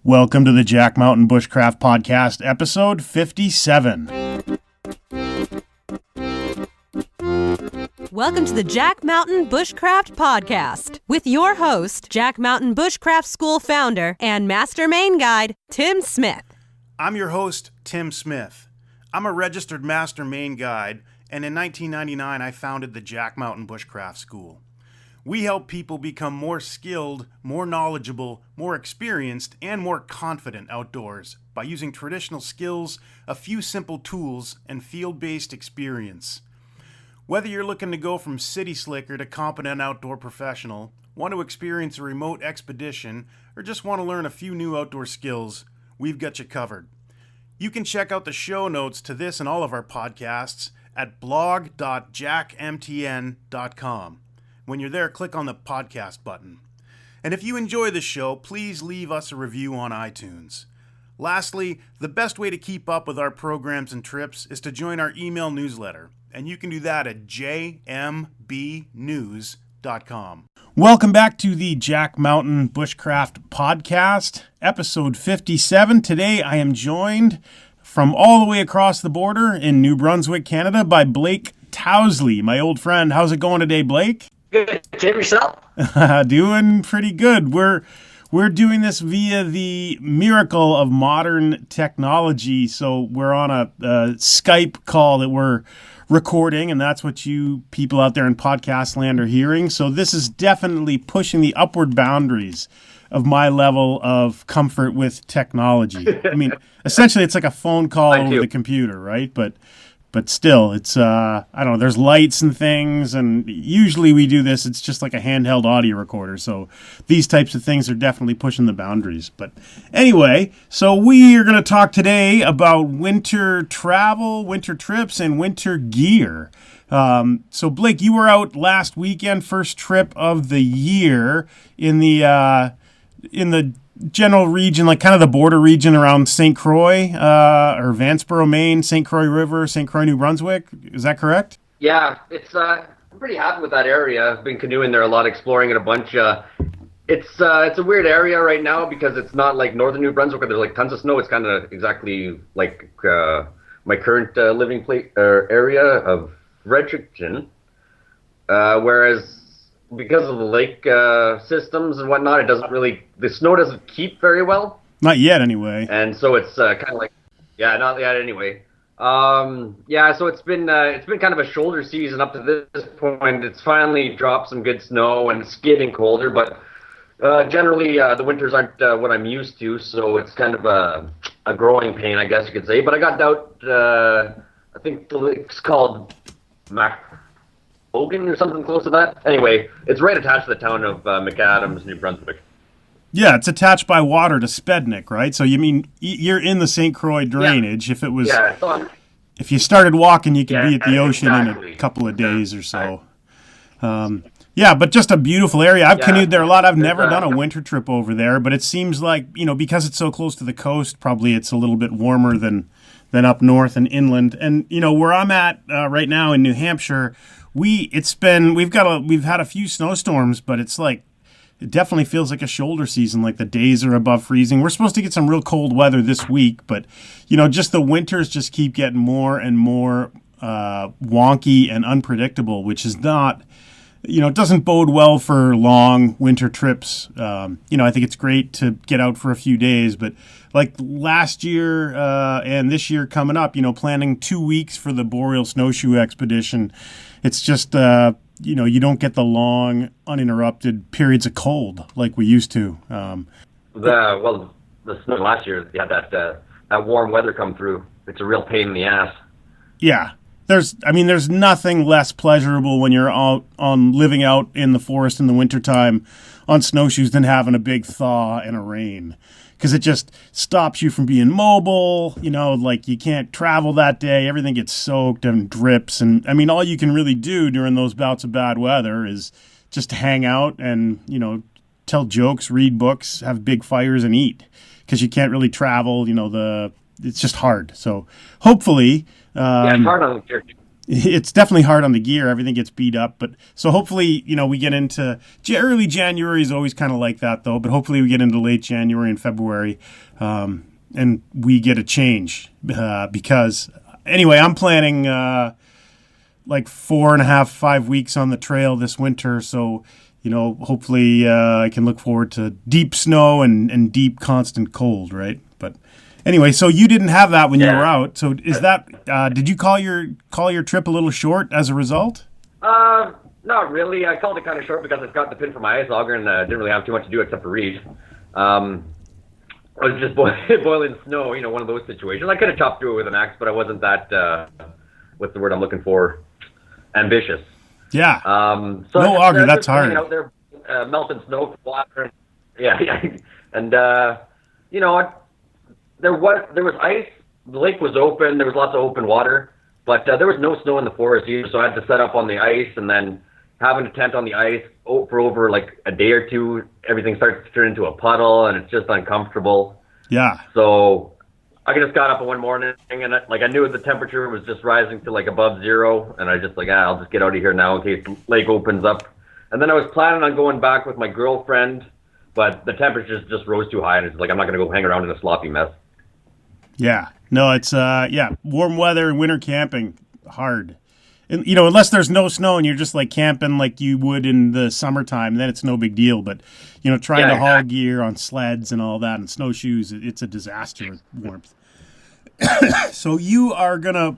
Welcome to the Jack Mountain Bushcraft Podcast, episode 57. Welcome to the Jack Mountain Bushcraft Podcast with your host, Jack Mountain Bushcraft School founder and master Maine guide, Tim Smith. I'm your host, Tim Smith. I'm a registered master Maine guide, and in 1999 I founded the Jack Mountain Bushcraft School. We help people become more skilled, more knowledgeable, more experienced, and more confident outdoors by using traditional skills, a few simple tools, and field-based experience. Whether you're looking to go from city slicker to competent outdoor professional, want to experience a remote expedition, or just want to learn a few new outdoor skills, we've got you covered. You can check out the show notes to this and all of our podcasts at blog.jackmtn.com. When you're there, click on the podcast button. And if you enjoy the show, please leave us a review on iTunes. Lastly, the best way to keep up with our programs and trips is to join our email newsletter, and you can do that at jmbnews.com. Welcome back to the Jack Mountain Bushcraft Podcast, episode 57. Today I am joined from all the way across the border in New Brunswick, Canada, by Blake Towsley, my old friend. How's it going today, Blake? Good. Tim, yourself? Doing pretty good. We're doing this via the miracle of modern technology. So we're on a Skype call that we're recording, and that's what you people out there in podcast land are hearing. So this is definitely pushing the upward boundaries of my level of comfort with technology. I mean, essentially it's like a phone call over the computer, right? But still, it's, I don't know, there's lights and things, and usually we do this, it's just like a handheld audio recorder, so these types of things are definitely pushing the boundaries. But anyway, so we are going to talk today about winter travel, winter trips, and winter gear. So Blake, you were out last weekend, first trip of the year in the general region, like kind of the border region around St. Croix or Vanceboro, Maine, St. Croix River, St. Croix, New Brunswick. Is that correct? Yeah, it's I'm pretty happy with that area. I've been canoeing there a lot, exploring it a bunch. It's a weird area right now because it's not like northern New Brunswick where there's like tons of snow. It's kind of exactly like my current living place area of Fredericton, whereas because of the lake systems and whatnot, the snow doesn't keep very well. Not yet, anyway. And so it's kind of like, not yet anyway. So it's been kind of a shoulder season up to this point. It's finally dropped some good snow and it's getting colder, but generally the winters aren't what I'm used to, so it's kind of a growing pain, I guess you could say. But I got out, I think the lake's called Hogan or something close to that. Anyway, it's right attached to the town of McAdams, New Brunswick. Yeah, it's attached by water to Spednick, right? So you mean you're in the St. Croix drainage. Yeah. If it was, if you started walking, you could be at the ocean in a couple of days or so. But just a beautiful area. I've canoed there a lot. I've never done a winter trip over there, but it seems like, because it's so close to the coast, probably it's a little bit warmer than up north and inland. And where I'm at right now in New Hampshire, we've had a few snowstorms, but it's like it definitely feels like a shoulder season. Like the days are above freezing. We're supposed to get some real cold weather this week, but just the winters just keep getting more and more wonky and unpredictable, which is not. It doesn't bode well for long winter trips. I think it's great to get out for a few days, but like last year and this year coming up, planning 2 weeks for the Boreal Snowshoe Expedition, it's just, you don't get the long, uninterrupted periods of cold like we used to. The snow last year, you had that warm weather come through. It's a real pain in the ass. Yeah. There's nothing less pleasurable when you're living out in the forest in the wintertime on snowshoes than having a big thaw and a rain. Because it just stops you from being mobile, like you can't travel that day, everything gets soaked and drips. And all you can really do during those bouts of bad weather is just hang out and, tell jokes, read books, have big fires and eat. Because you can't really travel, it's just hard. So hopefully... it's hard on the gear. it's definitely hard on the gear. Everything gets beat up. But so hopefully, we get into early January is always kind of like that, though. But hopefully we get into late January and February and we get a change because anyway, I'm planning like 4.5, 5 weeks on the trail this winter. So, hopefully I can look forward to deep snow and deep constant cold, right? But anyway, so you didn't have that when you were out. So is that did you call your trip a little short as a result? Not really. I called it kind of short because I got the pin for my ice auger and didn't really have too much to do except for read. I was just boiling snow, one of those situations. I could have chopped through it with an axe, but I wasn't that what's the word I'm looking for? Ambitious. Yeah. So no auger, that's hard. Out there, melting snow, water. Yeah. And there was ice. The lake was open. There was lots of open water, but there was no snow in the forest either. So I had to set up on the ice, and then having a tent on the ice for over like a day or two, everything starts to turn into a puddle, and it's just uncomfortable. Yeah. So I just got up one morning, and I knew the temperature was just rising to like above zero, and I just I'll just get out of here now in case the lake opens up. And then I was planning on going back with my girlfriend, but the temperatures just rose too high, and it's I'm not going to go hang around in a sloppy mess. Yeah. No, it's warm weather and winter camping hard. And, unless there's no snow and you're just camping like you would in the summertime, then it's no big deal. But trying to haul gear on sleds and all that and snowshoes, it's a disaster with warmth. So you are gonna.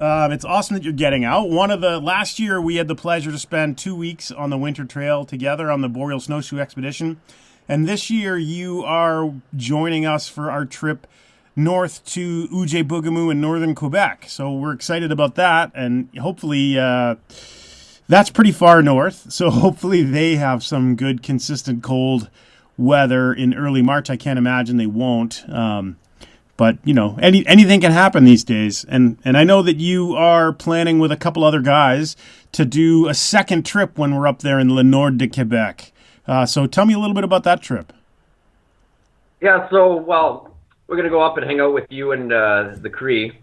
It's awesome that you're getting out. Last year we had the pleasure to spend 2 weeks on the winter trail together on the Boreal Snowshoe Expedition, and this year you are joining us for our trip north to Uje-Bougamou in northern Quebec. So we're excited about that, and hopefully that's pretty far north. So hopefully they have some good, consistent cold weather in early March. I can't imagine they won't. But anything can happen these days. And I know that you are planning with a couple other guys to do a second trip when we're up there in Le Nord de Quebec. So tell me a little bit about that trip. Yeah. So we're going to go up and hang out with you and the Cree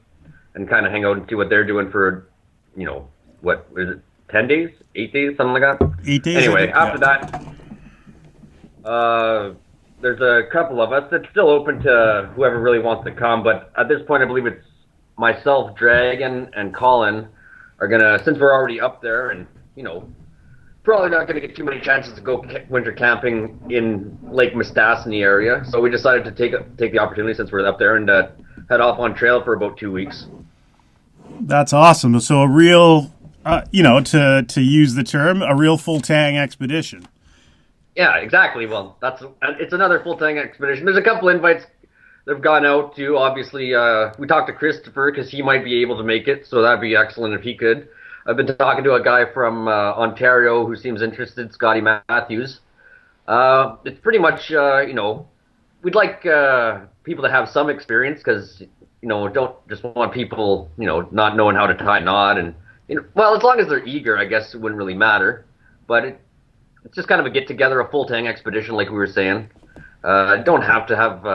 and kind of hang out and see what they're doing for, what is it, 10 days, 8 days, something like that? 8 days. Anyway, after that, there's a couple of us that's still open to whoever really wants to come. But at this point, I believe it's myself, Dragon, and Colin are going to, since we're already up there and, probably not going to get too many chances to go winter camping in Lake Mistassini area. So we decided to take the opportunity since we're up there and head off on trail for about 2 weeks. That's awesome. So a real, to use the term, a real full tang expedition. Yeah, exactly. Well, it's another full tang expedition. There's a couple invites that have gone out to. Obviously, we talked to Christopher because he might be able to make it. So that'd be excellent if he could. I've been talking to a guy from Ontario who seems interested, Scotty Matthews. It's pretty much, we'd like people to have some experience because, don't just want people, not knowing how to tie a knot. And, as long as they're eager, I guess it wouldn't really matter. But it's just kind of a get-together, a full tang expedition like we were saying. Don't have to have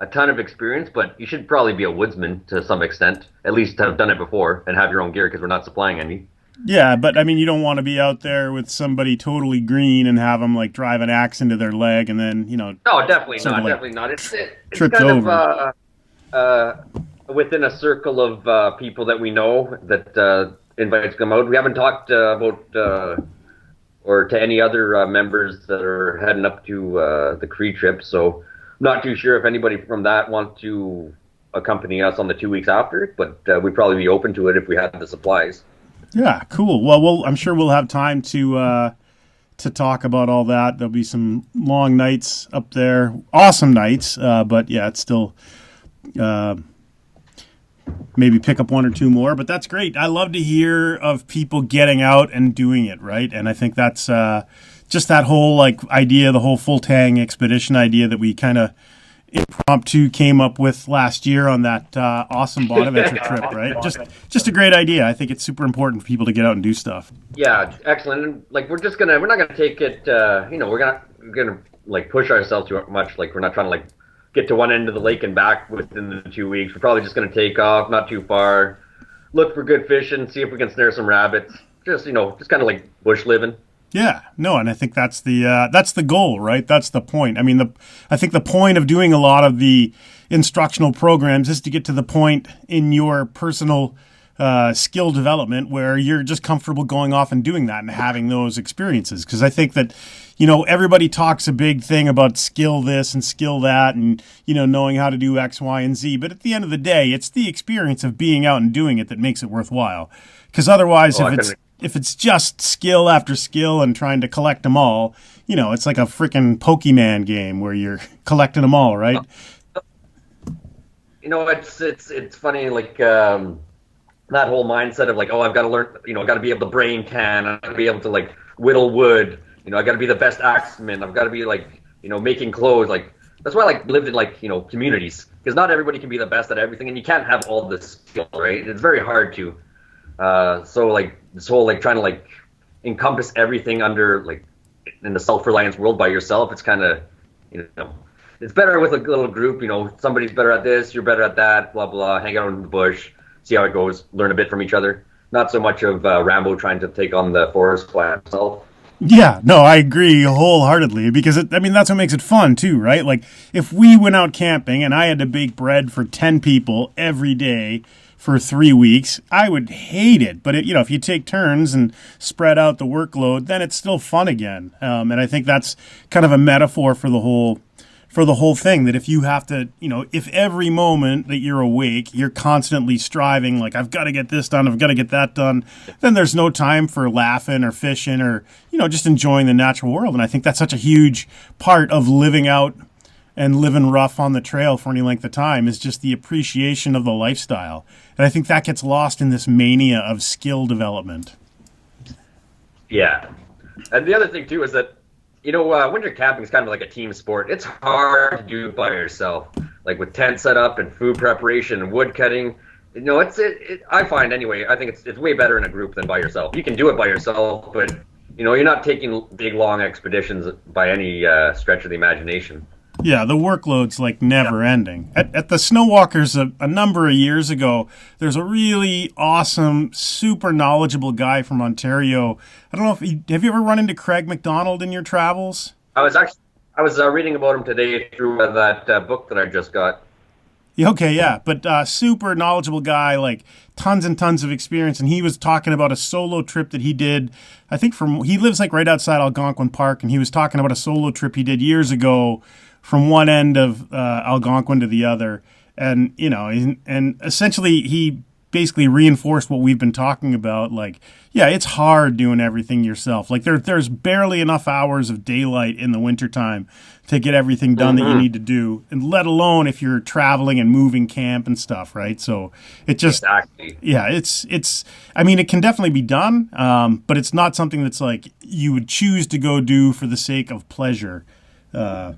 a ton of experience, but you should probably be a woodsman to some extent, at least have done it before and have your own gear because we're not supplying any. Yeah, but you don't want to be out there with somebody totally green and have them drive an axe into their leg and then, No, definitely not. Definitely not. It's tripped kind over. Of within a circle of people that we know that invites come out. We haven't talked about or to any other members that are heading up to the Cree trip, so not too sure if anybody from that wants to accompany us on the 2 weeks after, but we'd probably be open to it if we had the supplies. Yeah, cool. Well, I'm sure we'll have time to talk about all that. There'll be some long nights up there, awesome nights, but yeah, it's still maybe pick up one or two more, but that's great. I love to hear of people getting out and doing it, right? And I think that's just that whole idea, the whole full tang expedition idea that we kind of impromptu came up with last year on that awesome Bonaventure trip, right? Just a great idea. I think it's super important for people to get out and do stuff. Yeah, excellent. And we're not gonna take it. We're gonna push ourselves too much. We're not trying to get to one end of the lake and back within the 2 weeks. We're probably just gonna take off, not too far. look for good fishing, see if we can snare some rabbits. Just just kind of like bush living. Yeah, no, and I think that's the goal, right? That's the point. I mean, I think the point of doing a lot of the instructional programs is to get to the point in your personal skill development where you're just comfortable going off and doing that and having those experiences. Because I think that, everybody talks a big thing about skill this and skill that and, knowing how to do X, Y, and Z. But at the end of the day, it's the experience of being out and doing it that makes it worthwhile. Because otherwise, if it's just skill after skill and trying to collect them all, it's like a freaking Pokemon game where you're collecting them all, right? It's funny, like that whole mindset of like, oh, I've got to learn, I've got to be able to brain can, I've got to be able to like whittle wood, I've got to be the best axeman, I've got to be like, making clothes. Like that's why I like lived in like communities, because not everybody can be the best at everything, and you can't have all the skill, right? It's very hard to. So like this whole like trying to like encompass everything under like in the self-reliance world by yourself, it's kind of it's better with a little group. Somebody's better at this, you're better at that, blah blah. Hang out in the bush, see how it goes, learn a bit from each other. Not so much of Rambo trying to take on the forest by himself. Yeah, no, I agree wholeheartedly, because that's what makes it fun too, right? Like if we went out camping and I had to bake bread for 10 people every day for 3 weeks, I would hate it. But if you take turns and spread out the workload, then it's still fun again. And I think that's kind of a metaphor for the whole thing, that if you have to, if every moment that you're awake, you're constantly striving, like, I've got to get this done, I've got to get that done, then there's no time for laughing or fishing or, just enjoying the natural world. And I think that's such a huge part of living out and living rough on the trail for any length of time, is just the appreciation of the lifestyle. And I think that gets lost in this mania of skill development. Yeah. And the other thing, too, is that, winter camping is kind of like a team sport. It's hard to do by yourself, like with tent setup and food preparation and wood cutting. I find anyway, I think it's way better in a group than by yourself. You can do it by yourself, but, you're not taking big, long expeditions by any stretch of the imagination. Yeah, the workload's like never ending. At the Snowwalkers a number of years ago, there's a really awesome, super knowledgeable guy from Ontario. I don't know have you ever run into Craig McDonald in your travels? I was reading about him today through that book that I just got. Okay, yeah, but super knowledgeable guy, like tons and tons of experience, and he was talking about a solo trip that he did. I think he lives like right outside Algonquin Park, and he was talking about a solo trip he did years ago from one end of Algonquin to the other, and and essentially he basically reinforced what we've been talking about. Like, yeah, it's hard doing everything yourself. Like there's barely enough hours of daylight in the wintertime to get everything done that you need to do, and let alone if you're traveling and moving camp and stuff, right? So it just, exactly. Yeah, it's. I mean, it can definitely be done, but it's not something that's like you would choose to go do for the sake of pleasure. To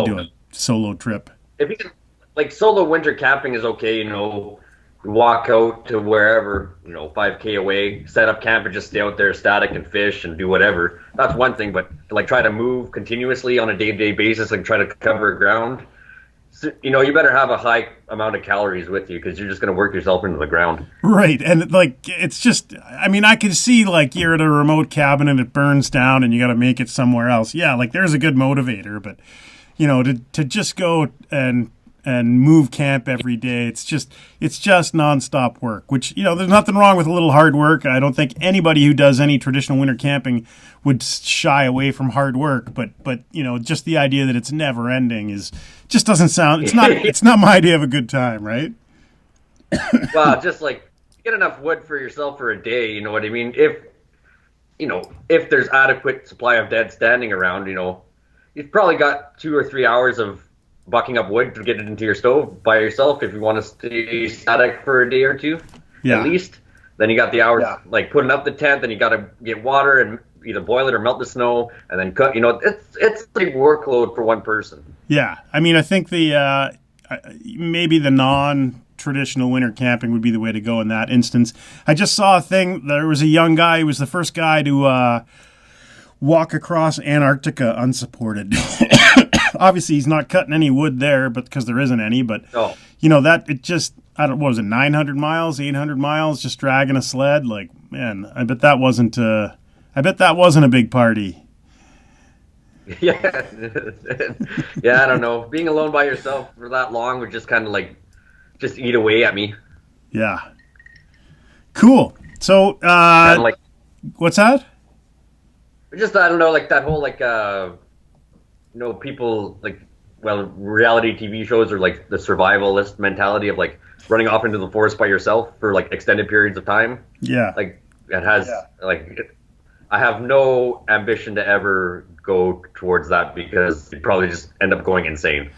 do a solo trip. If you can, like, solo winter camping is okay, walk out to wherever, 5K away, set up camp and just stay out there static and fish and do whatever. That's one thing, but like try to move continuously on a day-to-day basis and try to cover ground. So, you better have a high amount of calories with you, because you're just going to work yourself into the ground. Right. And like, it's just, I can see like you're at a remote cabin and it burns down and you got to make it somewhere else. Yeah. Like there's a good motivator, but to just go and move camp every day, it's just nonstop work, which, there's nothing wrong with a little hard work. I don't think anybody who does any traditional winter camping would shy away from hard work, but just the idea that it's never ending just doesn't sound, it's not my idea of a good time, right? Well, just like get enough wood for yourself for a day, you know what I mean? If there's adequate supply of dead standing around, you've probably got 2 or 3 hours of bucking up wood to get it into your stove by yourself if you want to stay static for a day or two, at least. Then you got the hours like putting up the tent, then you got to get water and either boil it or melt the snow and then cook. It's a big workload for one person. Yeah, I think the maybe the non-traditional winter camping would be the way to go in that instance. I just saw a thing. There was a young guy who was the first guy to walk across Antarctica unsupported. Obviously, he's not cutting any wood there, but because there isn't any. But that it just, what was it, 900 miles, 800 miles, just dragging a sled. Like, man, I bet that wasn't a big party. Yeah. Yeah, I don't know. Being alone by yourself for that long would just kind of like, just eat away at me. Yeah. Cool. So, like, what's that? Just, I don't know, like that whole, like, people, like, well, reality TV shows are like the survivalist mentality of like running off into the forest by yourself for like extended periods of time. Yeah. Like, it has, I have no ambition to ever go towards that because you'd probably just end up going insane.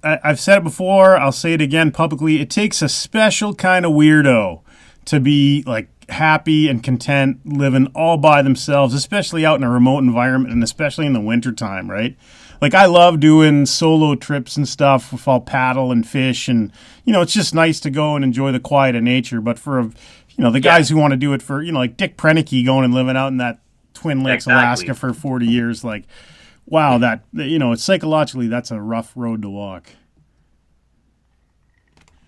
I've said it before, I'll say it again publicly, it takes a special kind of weirdo to be like happy and content living all by themselves, especially out in a remote environment and especially in the wintertime, right? Like, I love doing solo trips and stuff if I'll paddle and fish, and, it's just nice to go and enjoy the quiet of nature. But for, the guys who want to do it for, like Dick Prenneke going and living out in that Twin Lakes, Alaska for 40 years, like, wow, that, it's psychologically, that's a rough road to walk.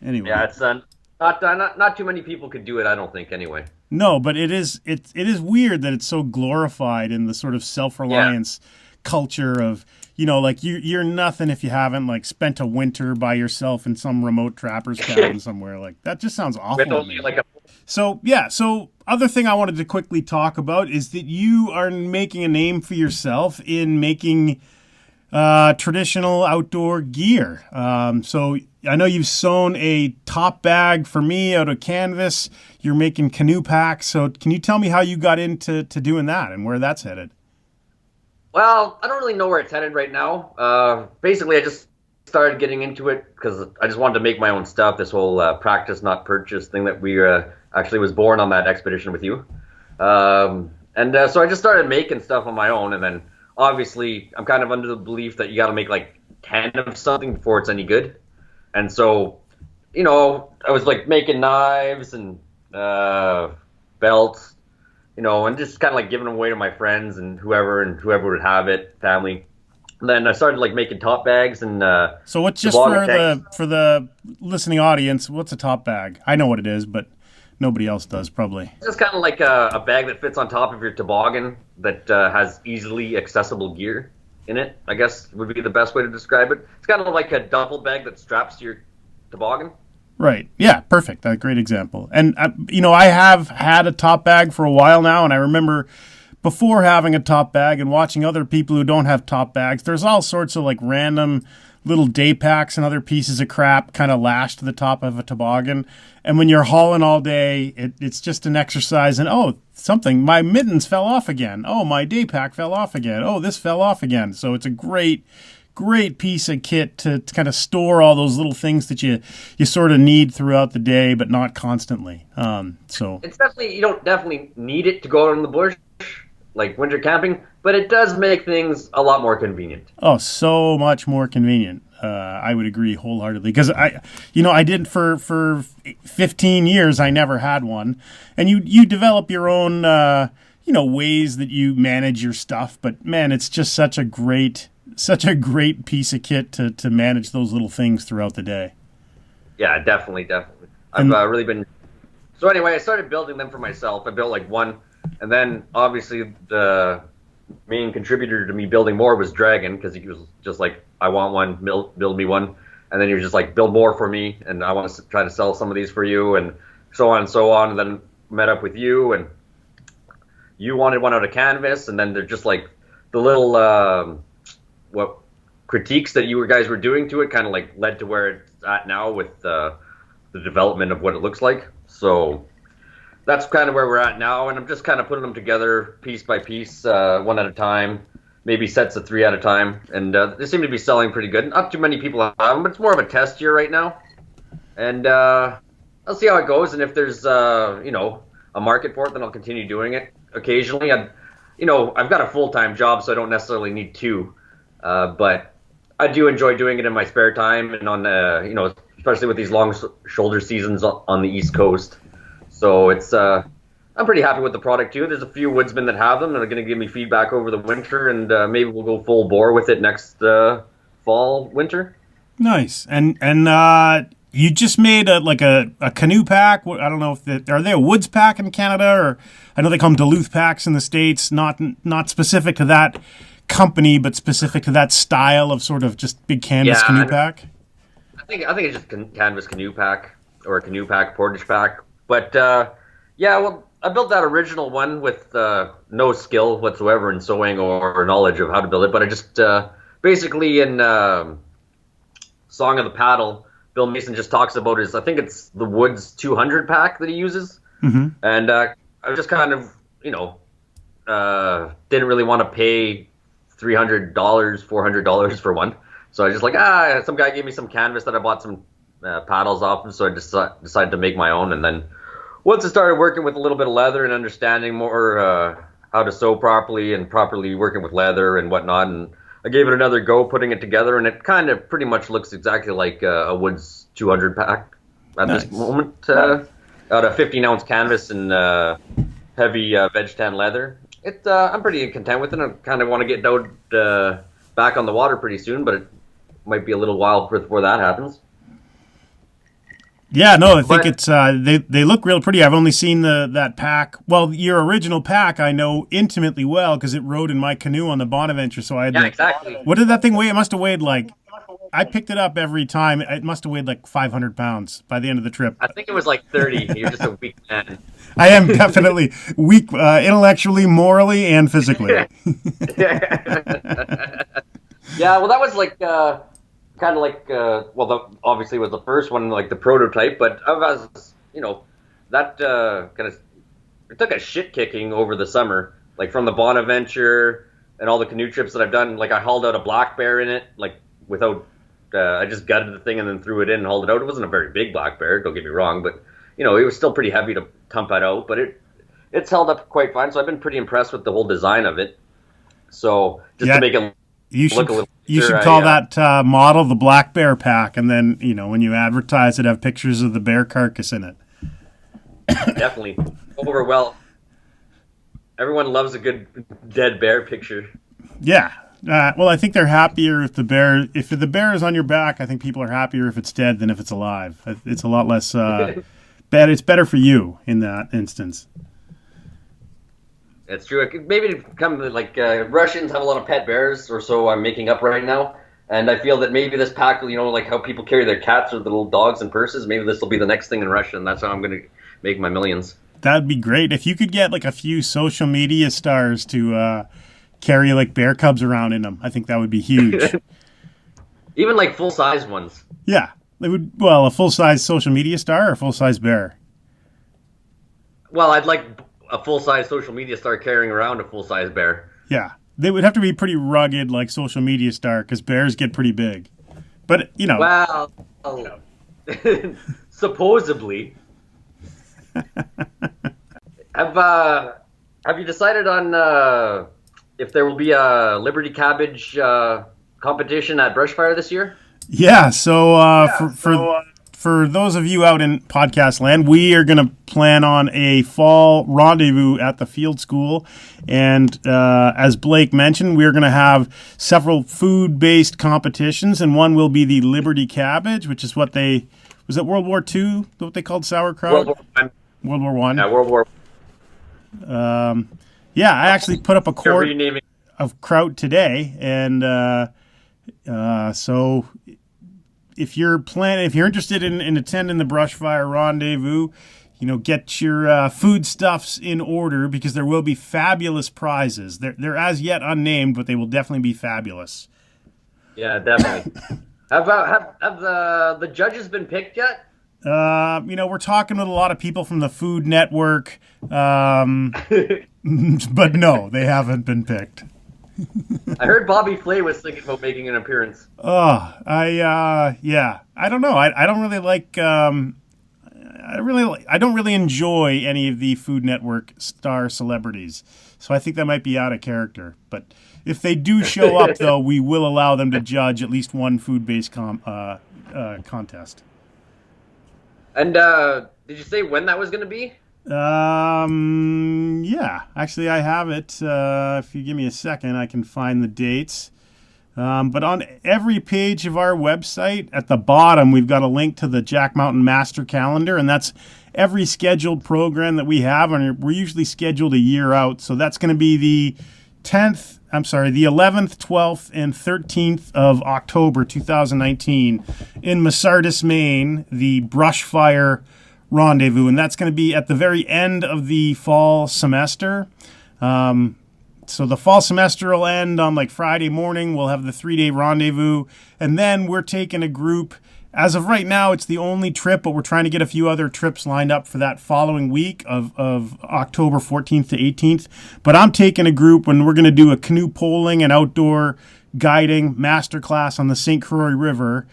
Anyway. Yeah, it's not too many people could do it, I don't think, anyway. No, but it is weird that it's so glorified in the sort of self-reliance culture of, like you're nothing if you haven't like spent a winter by yourself in some remote trapper's cabin somewhere. Like, that just sounds awful to me. So other thing I wanted to quickly talk about is that you are making a name for yourself in making traditional outdoor gear. So I know you've sewn a top bag for me out of canvas. You're making canoe packs. So can you tell me how you got into doing that and where that's headed? Well, I don't really know where it's headed right now. Basically, I just started getting into it because I just wanted to make my own stuff. This whole practice, not purchase thing that we actually was born on that expedition with you. So I just started making stuff on my own. And then obviously I'm kind of under the belief that you got to make like 10 of something before it's any good. And so, I was like making knives and belts, and just kind of like giving them away to my friends and whoever would have it, family. And then I started like making top bags and so what's just for the listening audience, what's a top bag? I know what it is, but nobody else does probably. It's just kind of like a bag that fits on top of your toboggan that has easily accessible gear in it, I guess would be the best way to describe it. It's kind of like a duffel bag that straps to your toboggan. Right. Yeah, perfect. A great example. And, I have had a top bag for a while now, and I remember before having a top bag and watching other people who don't have top bags, there's all sorts of like random little day packs and other pieces of crap kind of lashed to the top of a toboggan. And when you're hauling all day, it's just an exercise. And, my mittens fell off again. Oh, my day pack fell off again. Oh, this fell off again. So it's a great piece of kit to kind of store all those little things that you sort of need throughout the day, but not constantly. So it's definitely, you don't definitely need it to go out in the bush, like winter camping, but it does make things a lot more convenient. Oh, so much more convenient. I would agree wholeheartedly because I did for 15 years. I never had one, and you develop your own, ways that you manage your stuff. But man, it's just such a great piece of kit to manage those little things throughout the day. Yeah, definitely. I've really been. So anyway, I started building them for myself. I built like one, and then obviously the main contributor to me building more was Dragon, because he was just like, I want one, build me one. And then he was just like, build more for me, and I want to try to sell some of these for you, and so on and so on. And then met up with you, and you wanted one out of canvas, and then they're just like the little what critiques that you guys were doing to it kind of like led to where it's at now with the development of what it looks like. So that's kind of where we're at now, and I'm just kind of putting them together piece by piece, one at a time, maybe sets of 3 at a time, and they seem to be selling pretty good. Not too many people have them, but it's more of a test year right now, and I'll see how it goes, and if there's a market for it, then I'll continue doing it occasionally. I've got a full-time job, so I don't necessarily need 2, but I do enjoy doing it in my spare time, and on especially with these long shoulder seasons on the East Coast. So it's I'm pretty happy with the product too. There's a few woodsmen that have them that are going to give me feedback over the winter, and maybe we'll go full bore with it next fall, winter. Nice. And You just made a canoe pack. I don't know if are they a woods pack in Canada, or I know they call them Duluth packs in the States. Not specific to that company, but specific to that style of sort of just big canvas canoe pack. I think it's just canvas canoe pack or a canoe pack, portage pack. But well, I built that original one with no skill whatsoever in sewing or knowledge of how to build it. But I just basically in Song of the Paddle, Bill Mason just talks about I think it's the Woods 200 pack that he uses. Mm-hmm. And I just kind of, didn't really want to pay $300, $400 for one. So I just some guy gave me some canvas that I bought some paddles off of, so I decided to make my own. And then once I started working with a little bit of leather and understanding more how to sew properly and properly working with leather and whatnot, and I gave it another go putting it together, and it kind of pretty much looks exactly like a Woods 200 pack at this moment. Out of 15-ounce canvas and heavy veg tan leather. I'm pretty content with it. I kind of want to get out back on the water pretty soon, but it might be a little while before that happens. Yeah, no, I think it's they look real pretty. I've only seen that pack. Well, your original pack I know intimately well because it rode in my canoe on the Bonaventure. So I had exactly. What did that thing weigh? It must have weighed I picked it up every time. It must have weighed 500 pounds by the end of the trip. I think it was 30. You're just a weak man. I am definitely weak, intellectually, morally, and physically. Yeah, well, that was kind of obviously was the first one, the prototype, but I was, that kind of, it took a shit kicking over the summer, from the Bonaventure and all the canoe trips that I've done. I hauled out a black bear in it, without, I just gutted the thing and then threw it in and hauled it out. It wasn't a very big black bear, don't get me wrong, but, it was still pretty heavy to pump it out, but it's held up quite fine, so I've been pretty impressed with the whole design of it. So, just to make it look a little... You should call that model the Black Bear Pack, and then, when you advertise it, have pictures of the bear carcass in it. Definitely. Everyone loves a good dead bear picture. Yeah. Well, I think they're happier if the bear is on your back. I think people are happier if it's dead than if it's alive. It's a lot less bad. It's better for you in that instance. It's true. It could maybe come Russians have a lot of pet bears, or so I'm making up right now. And I feel that maybe this pack, how people carry their cats or the little dogs in purses, maybe this will be the next thing in Russia, and that's how I'm going to make my millions. That'd be great. If you could get a few social media stars to carry bear cubs around in them, I think that would be huge. Even full-size ones. Yeah. They would. Well, a full-size social media star or a full-size bear? Well, I'd like a full-size social media star carrying around a full-size bear. Yeah. They would have to be pretty rugged social media star because bears get pretty big. But, Well, supposedly. Have you decided on if there will be a Liberty Cabbage competition at Brushfire this year? Yeah, so for those of you out in podcast land, we are going to plan on a fall rendezvous at the field school. And as Blake mentioned, we're going to have several food-based competitions, and one will be the Liberty Cabbage, which is was it World War II, what they called sauerkraut? World War I. Yeah, World War Yeah, I actually put up a quart of kraut today, and so if you're interested in attending the Brushfire Rendezvous, get your foodstuffs in order because there will be fabulous prizes. They're as yet unnamed, but they will definitely be fabulous. Yeah, definitely. Have the judges been picked yet? We're talking with a lot of people from the Food Network, but no, they haven't been picked. I heard Bobby Flay was thinking about making an appearance. Oh, I don't know. I don't really like. I don't really enjoy any of the Food Network star celebrities, so I think that might be out of character. But if they do show up, though, we will allow them to judge at least one food-based contest. And did you say when that was going to be? Yeah. Actually, I have it. If you give me a second, I can find the dates. But on every page of our website, at the bottom, we've got a link to the Jack Mountain Master Calendar, and that's every scheduled program that we have, and we're usually scheduled a year out. So that's going to be the 11th, 12th, and 13th of October 2019 in Masardis, Maine, the Brush Fire Rendezvous, and that's going to be at the very end of the fall semester. So the fall semester will end on like Friday morning. We'll have the 3-day rendezvous, and then we're taking a group. As of right now, it's the only trip, but we're trying to get a few other trips lined up for that following week of October 14th to 18th. But I'm taking a group when we're going to do a canoe poling and outdoor guiding masterclass on the St. Croix River,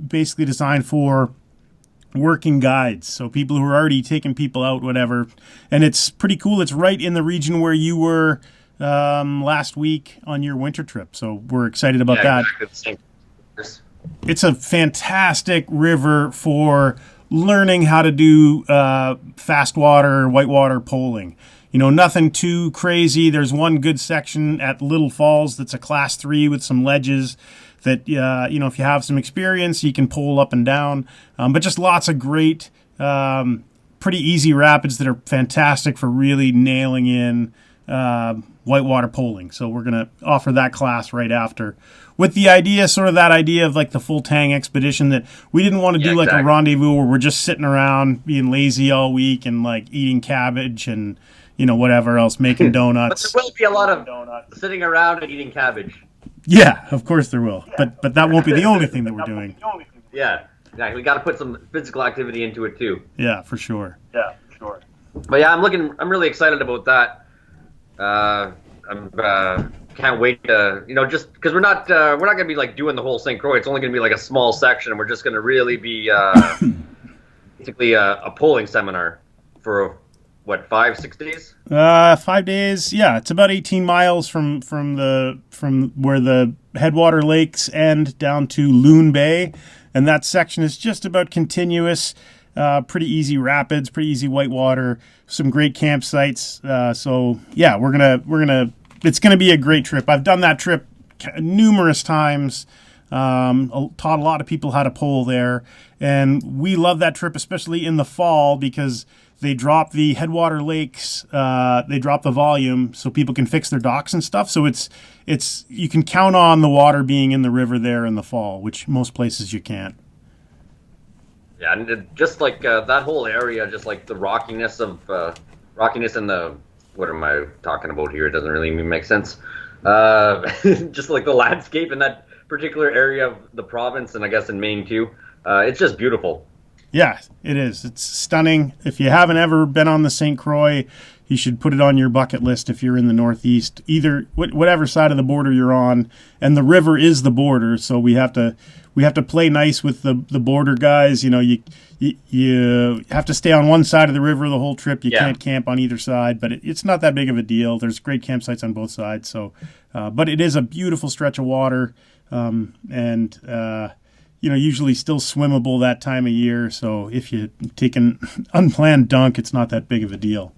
basically designed for working guides, so people who are already taking people out, whatever. And it's pretty cool. It's right in the region where you were last week on your winter trip, so we're excited about that. Exactly. It's a fantastic river for learning how to do fast water, whitewater poling. Nothing too crazy. There's one good section at Little Falls that's a class 3 with some ledges that, if you have some experience, you can pole up and down. But just lots of great, pretty easy rapids that are fantastic for really nailing in whitewater poling. So we're going to offer that class right after, with the idea, sort of that idea of like the full tang expedition, that we didn't want to do like a rendezvous where we're just sitting around being lazy all week and like eating cabbage and, whatever else, making donuts. But there will be a lot of sitting around and eating cabbage. Yeah, of course there will. But that won't be the only thing that we're doing. Yeah, exactly. We got to put some physical activity into it too. Yeah, for sure. But yeah, I'm really excited about that. Can't wait to, just because we're not going to be like doing the whole St. Croix. It's only going to be like a small section, and we're just going to really be basically a polling seminar for 5-6 days? 5 days. Yeah, it's about 18 miles from where the headwater lakes end down to Loon Bay, and that section is just about continuous. Pretty easy rapids, pretty easy whitewater, some great campsites. So yeah, it's gonna be a great trip. I've done that trip numerous times. Taught a lot of people how to pole there, and we love that trip, especially in the fall, because they drop the headwater lakes, they drop the volume so people can fix their docks and stuff. So it's you can count on the water being in the river there in the fall, which most places you can't. Yeah, and just like that whole area, just like the rockiness and the, what am I talking about here? It doesn't really make sense. Just like the landscape in that particular area of the province, and I guess in Maine too. It's just beautiful. Yeah, it is. It's stunning. If you haven't ever been on the St. Croix, you should put it on your bucket list if you're in the Northeast, either whatever side of the border you're on. And the river is the border, so we have to play nice with the border guys. You have to stay on one side of the river the whole trip. You can't camp on either side, but it's not that big of a deal. There's great campsites on both sides. So, but it is a beautiful stretch of water, and usually still swimmable that time of year. So if you take an unplanned dunk, it's not that big of a deal.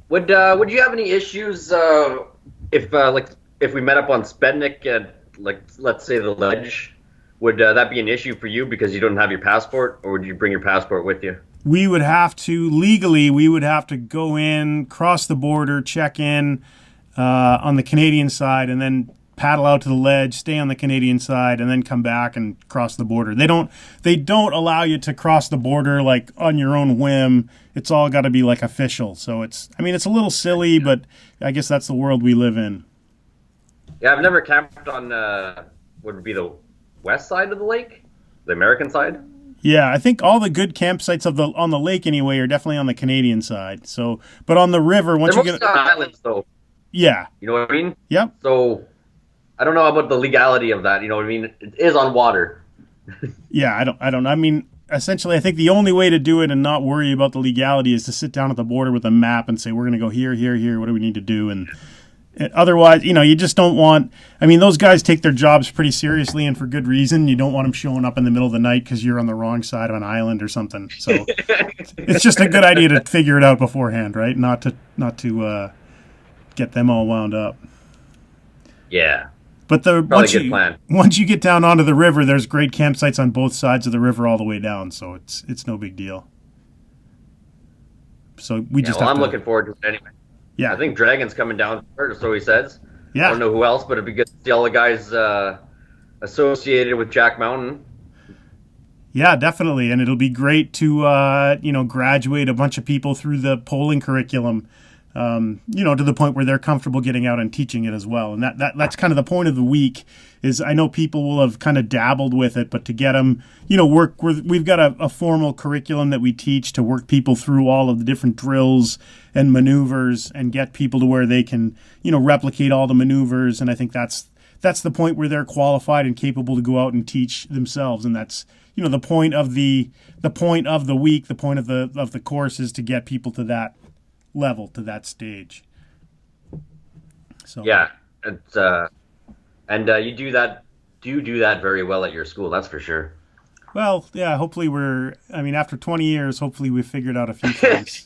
Would you have any issues if we met up on Spednick at, like, let's say the ledge? Would that be an issue for you because you don't have your passport, or would you bring your passport with you? We would have to go in, cross the border, check in on the Canadian side, and then paddle out to the ledge, stay on the Canadian side, and then come back and cross the border. They don't allow you to cross the border like on your own whim. It's all got to be like official. So it's a little silly, but I guess that's the world we live in. Yeah, I've never camped on what would be the west side of the lake, the American side. Yeah, I think all the good campsites on the lake anyway are definitely on the Canadian side. So, but on the river, once you get on islands, though. Yeah, you know what I mean. Yep. So I don't know about the legality of that. You know what I mean? It is on water. Yeah, I don't. I mean, essentially, I think the only way to do it and not worry about the legality is to sit down at the border with a map and say, we're going to go here, here, here. What do we need to do? And otherwise, you just don't want. I mean, those guys take their jobs pretty seriously and for good reason. You don't want them showing up in the middle of the night because you're on the wrong side of an island or something. So it's just a good idea to figure it out beforehand, right? Not to get them all wound up. Yeah. But probably a good plan. Once you get down onto the river, there's great campsites on both sides of the river all the way down, so it's no big deal. So I'm looking forward to it anyway. Yeah. I think Dragon's coming down, or so he says. Yeah. I don't know who else, but it'd be good to see all the guys associated with Jack Mountain. Yeah, definitely. And it'll be great to, graduate a bunch of people through the polling curriculum, to the point where they're comfortable getting out and teaching it as well. And that's kind of the point of the week is I know people will have kind of dabbled with it, but to get them, we've got a formal curriculum that we teach to work people through all of the different drills and maneuvers and get people to where they can, replicate all the maneuvers. And I think that's the point where they're qualified and capable to go out and teach themselves. And that's, the point of the week, the point of the course is to get people to that level, to that stage. So yeah, it's and you do that very well at your school, that's for sure. Well, yeah, hopefully after 20 years, hopefully we've figured out a few things.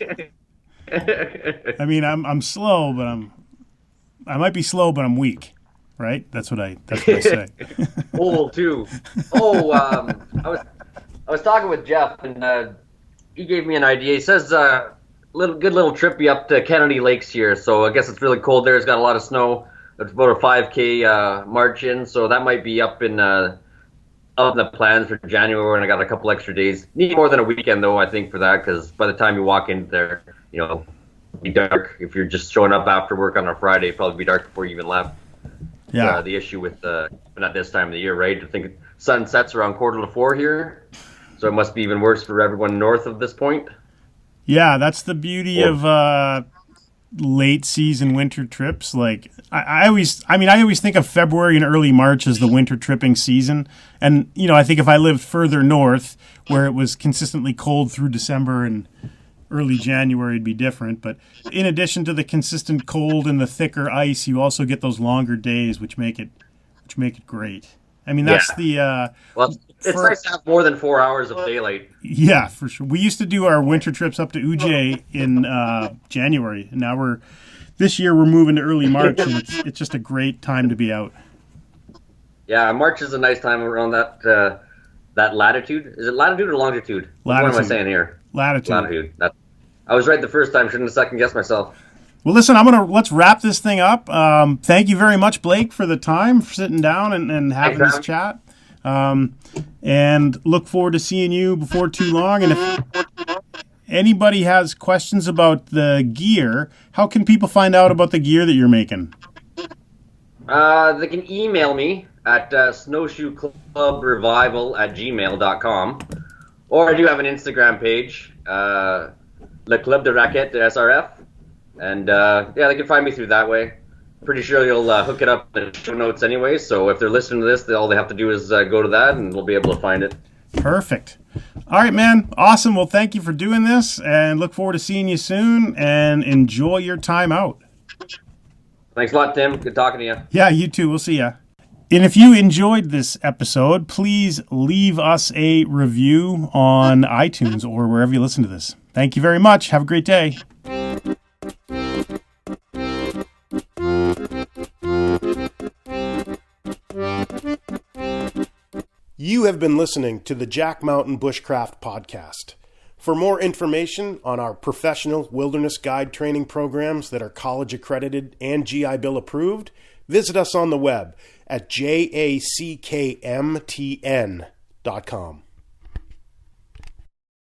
I'm slow, but I might be slow, but I'm weak. Right? That's what I say. Old too. I was talking with Jeff, and he gave me an idea. He says good little trippy up to Kennedy Lakes here. So I guess it's really cold there. It's got a lot of snow. It's about a 5K march in, so that might be up in the plans for January. And I got a couple extra days. Need more than a weekend though, I think, for that, because by the time you walk in there, it'll be dark. If you're just showing up after work on a Friday, it'll probably be dark before you even left. Yeah. The issue with not this time of the year, right? I think sun sets around 3:45 here, so it must be even worse for everyone north of this point. Yeah, that's the beauty of late season winter trips. Like I always think of February and early March as the winter tripping season, and I think if I lived further north where it was consistently cold through December and early January, it'd be different. But in addition to the consistent cold and the thicker ice, you also get those longer days, which make it great. That's the it's nice to have more than 4 hours of daylight. Yeah, for sure. We used to do our winter trips up to Ujjayi in January, and now this year we're moving to early March, and it's just a great time to be out. Yeah, March is a nice time around that latitude. Is it latitude or longitude? Latitude. What am I saying here? Latitude. I was right the first time. Shouldn't have second guessed myself. Well, listen, let's wrap this thing up. Thank you very much, Blake, for the time, for sitting down and having this chat. And look forward to seeing you before too long. And if anybody has questions about the gear, how can people find out about the gear that you're making? They can email me at snowshoeclubrevival@gmail.com. Or I do have an Instagram page, Le Club de Raquette de SRF. And they can find me through that way. Pretty sure you'll hook it up in the show notes anyway, so if they're listening to this, all they have to do is go to that and we'll be able to find it. Perfect. All right, man. Awesome. Well, thank you for doing this and look forward to seeing you soon and enjoy your time out. Thanks a lot, Tim. Good talking to you. Yeah, you too. We'll see ya. And if you enjoyed this episode, please leave us a review on iTunes or wherever you listen to this. Thank you very much. Have a great day. You have been listening to the Jack Mountain Bushcraft Podcast. For more information on our professional wilderness guide training programs that are college accredited and GI Bill approved, visit us on the web at jackmtn.com.